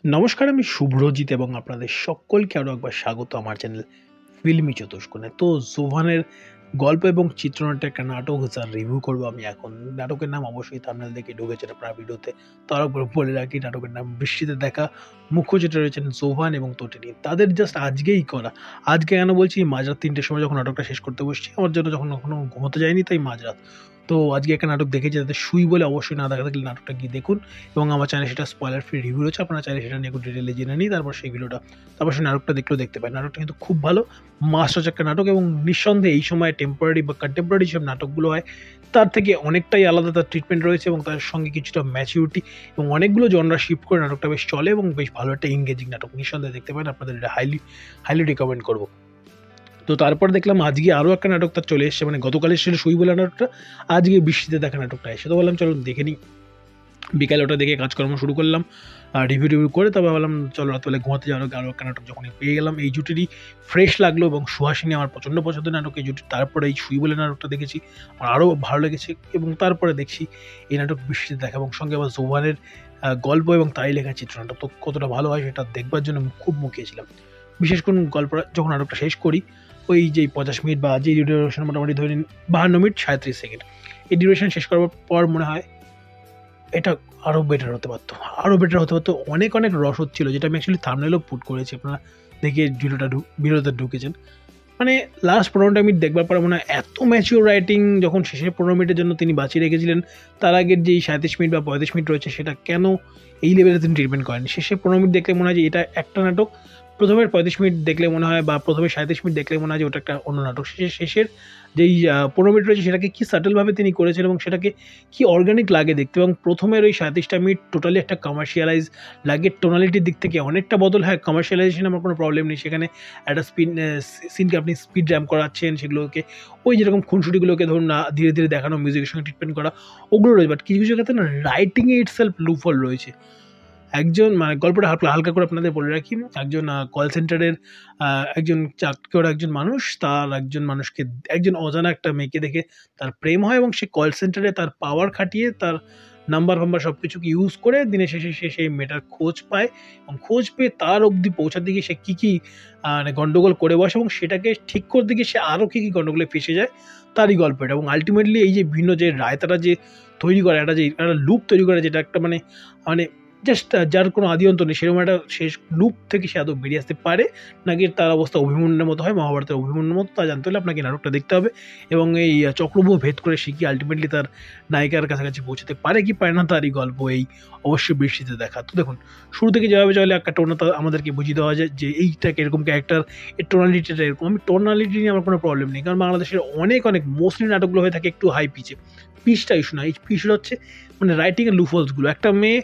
নমস্কার, আমি শুভ্রজিৎ এবং আপনাদের সকলকে আরও একবার স্বাগত আমার চ্যানেল ফিল্মি চতুষ্কোণে। তো জোভানের গল্প এবং চিত্রনাট্যের একটা নাটক যার রিভিউ করবো আমি এখন। নাটকের নাম অবশ্যই থাম্বনেল দেখে ঢুকেছেন আপনারা ভিডিওতে। তার উপর বলে রাখি নাটকের নাম বৃষ্টিতে দেখা। মুখ্য চরিত্রে রয়েছেন জোভান এবং তটিনী। তাদের জাস্ট আজকেই করা। আজকে কেন বলছি, মাঝরাত ৩টের সময় যখন নাটকটা শেষ করতে বসছি, আমার জন্য যখন এখনো ঘুমোতে যায়নি তাই মাঝরাত। তো আজকে একটা নাটক দেখেছি, যাতে শুই বলে অবশ্যই না দেখা থাকলে নাটকটা গিয়ে দেখুন। এবং আমার চ্যানেলে সেটা স্পয়লার ফ্রি রিভিউ রয়েছে, আপনারা চাইলে সেটা নিয়ে একটু ডিটেলে জেনে নিই, তারপর সেই ভিডিওটা তারপর সেই নাটকটা দেখলেও দেখতে পারেন। নাটকটা কিন্তু খুব ভালো, মাস্টার একটা নাটক এবং নিঃসন্দেহে এই সময় টেম্পোরারি বা কন্টেম্পোরারি যেসব নাটকগুলো হয় তার থেকে অনেকটাই আলাদা তার ট্রিটমেন্ট রয়েছে, এবং তার সঙ্গে কিছুটা ম্যাচিউরিটি এবং অনেকগুলো জনরা শিফট করে নাটকটা বেশ চলে এবং বেশ ভালো একটা এঙ্গেজিং নাটক। নিঃসন্দেহে দেখতে পারেন, আপনাদের এটা হাইলি হাইলি রিকমেন্ড করবো। তো তারপর দেখলাম আজকে আরও একটা নাটক তার চলে এসেছে, মানে গতকালের ছিল শুই বলে নাটকটা, আজকে বৃষ্টিতে দেখা নাটকটা এসে। তো বললাম চলুন দেখে নিই। বিকালে ওটা দেখে কাজকর্ম শুরু করলাম, রিভিউ করে তারপর ভাবলাম চলো রাতবেলা ঘুমাতে যাওয়ার আগে আরও একটা নাটক যখনই পেয়ে গেলাম। এই জুটিরই ফ্রেশ লাগলো এবং সুহাসিনী আমার প্রচণ্ড পছন্দের নাটক এই জুটি। তারপরে এই শুই বলে নাটকটা দেখেছি, আমার আরও ভালো লেগেছে। এবং তারপরে দেখছি এই নাটক বৃষ্টিতে দেখা, এবং সঙ্গে আবার জোভানের গল্প এবং তাই লেখা চিত্রনাটক। তো কতটা ভালো হয় সেটা দেখবার জন্য খুব মুখিয়েছিলাম। বিশেষ করে গল্পটা যখন নাটকটা শেষ করি, ওই যে 50 মিনিট বা যে ডিউরেশন মোটামুটি ধরে নিন 52 মিনিট 37 সেকেন্ড, এই ডিউরেশন শেষ করার পর মনে হয় এটা আরও বেটার হতে পারতো, আরও বেটার হতে পারতো। অনেক অনেক রসদ ছিল, যেটা আমি অ্যাকচুয়ালি থাম্বনেলও পুট করেছি, আপনারা দেখে ভিডিওতে ঢুকেছেন। মানে লাস্ট 15 মিনিট দেখবার পরে মনে হয় এত ম্যাচিওর রাইটিং যখন শেষের 15 মিনিটের জন্য তিনি বাঁচিয়ে রেখেছিলেন, তার আগের যেই 37 মিনিট বা 35 মিনিট রয়েছে সেটা কেন এই লেভেলে তিনি ট্রিটমেন্ট করেন। শেষের 15 মিনিট দেখলে মনে হয় যে এটা একটা নাটক, প্রথমের 35 মিনিট দেখলে মনে হয় বা প্রথমে 37 মিনিট দেখলে মনে হয় যে ওটা একটা অন্য নাটক। শেষের যেই 15 মিনিট রয়েছে সেটাকে কী সাটেলভাবে তিনি করেছেন এবং সেটাকে কি অর্গানিক লাগে দেখতে। এবং প্রথমের ওই 37টা মিনিট টোটালি একটা কমার্শিয়ালাইজ লাগে, টোনালিটির দিক থেকে অনেকটা বদল। হ্যাঁ, কমার্শিয়ালাইজেশন আমার কোনো প্রবলেম নেই, সেখানে একটা সিনকে আপনি স্পিড র্যাম্প করাচ্ছেন, সেগুলোকে ওই যেরকম খুনসুটিগুলোকে ধরুন না ধীরে ধীরে দেখানো, মিউজিকের সঙ্গে ট্রিটমেন্ট করা, ওগুলো রয়েছে। বাট কিছু কিছু ক্ষেত্রে না রাইটিংয়ে ইটসেলফ লুফল রয়েছে। একজন মানে গল্পটা হালকা করে আপনাদের বলে রাখি। একজন কল সেন্টারের একজন চাকরি করা একজন মানুষ, তার একজন অজানা একটা মেয়েকে দেখে তার প্রেম হয়, এবং সে কল সেন্টারে তার পাওয়ার খাটিয়ে তার নাম্বার সব কিছুকে ইউজ করে দিনের শেষে সে সেই মেয়েটার খোঁজ পায়, এবং খোঁজ পেয়ে তার অবধি পৌঁছাতে গিয়ে সে কী মানে গণ্ডগোল করে বসে, এবং সেটাকে ঠিক করতে গিয়ে সে আরও কী গণ্ডগোলে ফেঁসে যায়, তারই গল্প এটা। এবং আলটিমেটলি এই যে ভিন্ন যে রায়তারা যে তৈরি করে একটা লুপ তৈরি করে, যেটা একটা মানে মানে জাস্ট যার কোনো আদি অন্ত নেই, সেরকম একটা শেষ লুপ থেকে সে আদৌ বেরিয়ে আসতে পারে নাকি তার অবস্থা অভিমন্যুর মতো হয়, মহাভারতের অভিমন্যুর মতো, তা জানতে হলে আপনাকে নাটকটা দেখতে হবে। এবং এই চক্রব্যূহ ভেদ করে সে কি আলটিমেটলি তার নায়িকার কাছাকাছি পৌঁছাতে পারে কি পারে না, তারই গল্প এই অবশ্যই বৃষ্টিতে দেখা। তো দেখুন, শুরু থেকে যেভাবে চলে একটা টোনতা আমাদেরকে বুঝিয়ে দেওয়া যায় যে এইটাকে এরকম ক্যারেক্টার, এর টোনালিটিটা এরকম। আমি টোনালিটি নিয়ে আমার কোনো প্রবলেম নেই, কারণ বাংলাদেশের অনেক মোস্টলি নাটকগুলো হয়ে থাকে একটু হাই পিচে। পিচটা ইস্যু না, এই পিচটা হচ্ছে মানে রাইটিংয়ের লুফলসগুলো। একটা মেয়ে,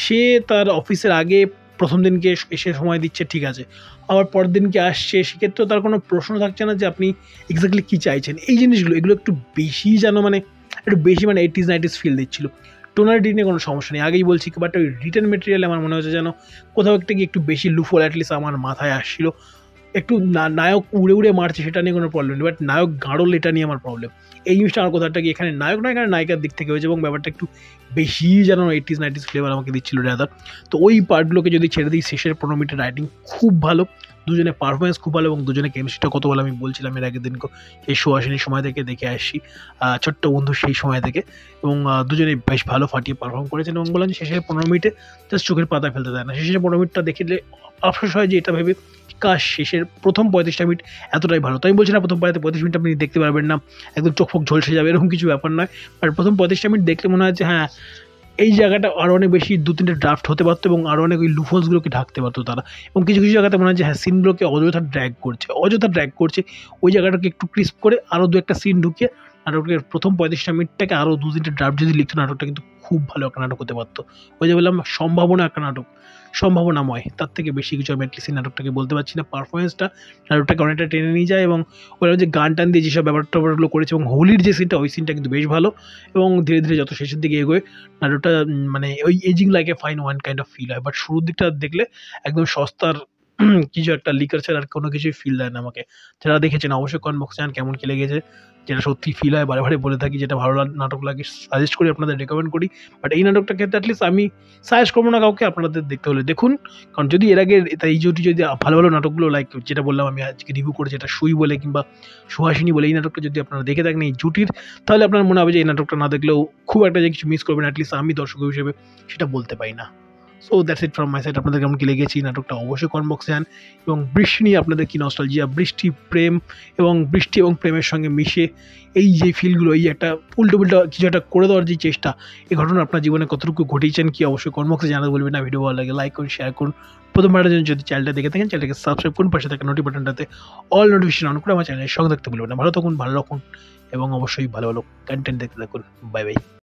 সে তার অফিসের আগে প্রথম দিনকে এসে সময় দিচ্ছে, ঠিক আছে, আবার পরের দিনকে আসছে, সেক্ষেত্রেও তার কোনো প্রশ্ন থাকছে না যে আপনি এক্স্যাক্টলি কী চাইছেন। এই জিনিসগুলো এগুলো একটু বেশি যেন মানে একটু বেশি মানে 80s 90s ফিল দিচ্ছিল। টোনালিটি নিয়ে কোনো সমস্যা নেই, আগেই বলছি, বাট ওই রিটেন মেটেরিয়ালে আমার মনে হচ্ছে যেন কোথাও একটা গিয়ে একটু বেশি লুফল অ্যাটলিস্ট আমার মাথায় আসছিল। একটু নায়ক উড়ে উড়ে মারছে সেটা নিয়ে কোনো প্রবলেম নেই, বাট নায়ক গাঁড়ল এটা নিয়ে আমার প্রবলেম। এই জিনিসটা আমার কথাটা কি এখানে নায়ক নয়, এখানে নায়িকার দিক থেকে হয়েছে, এবং ব্যাপারটা একটু বেশি যেন 80s 90s ফ্লেভার আমাকে দিচ্ছিল রাদার। তো ওই পার্টগুলোকে যদি ছেড়ে দিই, শেষের 15 মিনিটের রাইটিং খুব ভালো, দুজনের পারফরমেন্স খুব ভালো, এবং দুজনের কেমিস্ট্রিটা কত ভালো আমি বলছিলাম এর আগের দিন এই সুহাসিনীর সময় থেকে দেখে আসছি, ছোট্ট বন্ধু সেই সময় থেকে। এবং দুজনেই বেশ ভালো ফাটিয়ে পারফর্ম করেছেন, এবং বললাম যে শেষের 15 মিনিটে জাস্ট চোখের পাতা ফেলতে দেয় না। শেষের 15 মিনিটটা দেখলে আফসোস হয় যে এটা ভেবে কাশ শেষের প্রথম 35টা মিনিট এতটাই ভালো। তো আমি বলছি না প্রথম 35 মিনিট আপনি দেখতে পারবেন না, একদম চোখ ফোক ঝলসে যাবে, এরকম কিছু ব্যাপার নয়। বাট প্রথম 35টা মিনিট দেখলে মনে হয় যে হ্যাঁ, এই জায়গাটা আরও অনেক বেশি 2-3টে ড্রাফট হতে পারতো, এবং আরও অনেক ওই লুফলসগুলোকে ঢাকতে পারতো তারা। এবং কিছু কিছু জায়গাতে মনে হয় যে হ্যাঁ, সিনগুলোকে অযথা ড্র্যাগ করছে। ওই জায়গাটাকে একটু ক্রিস্প করে আরও 2-একটা সিন ঢুকিয়ে নাটকের প্রথম 35টা মিনিটটাকে আরও 2-3টে ড্রাফট যদি লিখতো, নাটকটা কিন্তু খুব ভালো একটা নাটক হতে পারতো। ওই যে বললাম সম্ভাবনা একটা নাটক, সম্ভাবনাময়, তার থেকে বেশি কিছু আমি অ্যাটলিস্ট এই নাটকটাকে বলতে পারছি না। পারফরমেন্সটা নাটকটাকে অনেকটা টেনে নিয়ে যায়, এবং ওরা যে গান টান দিয়ে যেসব ব্যাপারগুলো করেছে, এবং হোলির যে সিনটা, ওই সিনটা কিন্তু বেশ ভালো। এবং ধীরে ধীরে যত শেষের দিকে এগোয় নাটকটা মানে ওই ageing like a fine wine kind of feel হয়। বাট শুরুর দিকটা দেখলে একদম সস্তার কিছু একটা লিকার ছাড়া আর কোনো কিছুই ফিল দেয় না আমাকে। যারা দেখেছেন অবশ্যই কমেন্ট বক্সে জানান কেমন কি লেগেছে। যেটা সত্যি ফিল হয়, বারে বারে বলে থাকি, যেটা ভালো নাটক লাগে সাজেস্ট করি, আপনাদের রেকমেন্ড করি। বাট এই নাটকটার ক্ষেত্রে অ্যাটলিস্ট আমি সাজেস্ট করবো না কাউকে, আপনাদের দেখতে হলে দেখুন। কারণ যদি এর আগে এই যদি ভালো ভালো নাটকগুলো লাইক যেটা বললাম আমি আজকে রিভিউ করেছি, এটা সুই বলে কিংবা সুহাসিনী বলে, এই নাটকটা যদি আপনারা দেখে থাকেন এই জুটির, তাহলে আপনার মনে হবে যে এই নাটকটা না দেখলেও খুব একটা যে কিছু মিস করবেন, অ্যাটলিস্ট আমি দর্শক হিসেবে সেটা বলতে পারি না। So that's it from my side. আপনাদের কেমন কি লেগেছে এই নাটকটা অবশ্যই কমেন্ট বক্সে যান। এবং বৃষ্টি নিয়ে আপনাদের কি নস্টালজিয়া, বৃষ্টি প্রেম এবং বৃষ্টি এবং প্রেমের সঙ্গে মিশে এই যে ফিলগুলো, এই একটা উল্টো কিছু একটা করে দেওয়ার যে চেষ্টা, এই ঘটনা আপনার জীবনে কতটুকু ঘটিয়েছেন কি অবশ্যই কমেন্ট বক্সে জানাতে বলবেন না। ভিডিও ভালো লাগে লাইক করুন, শেয়ার করুন। প্রথমবারের জন্য যদি চ্যানেলটা দেখে থাকেন চ্যানেলটাকে সাবস্ক্রাইব করুন, পাশে থাকা নোটি বাটনটাতে অল নোটিফিকেশন অন করে আমার চ্যানেলের সঙ্গে থাকতে বলবেন না। ভালো থাকুন, ভালো রাখুন এবং অবশ্যই ভালো ভালো কন্টেন্ট দেখতে থাকুন। Bye bye.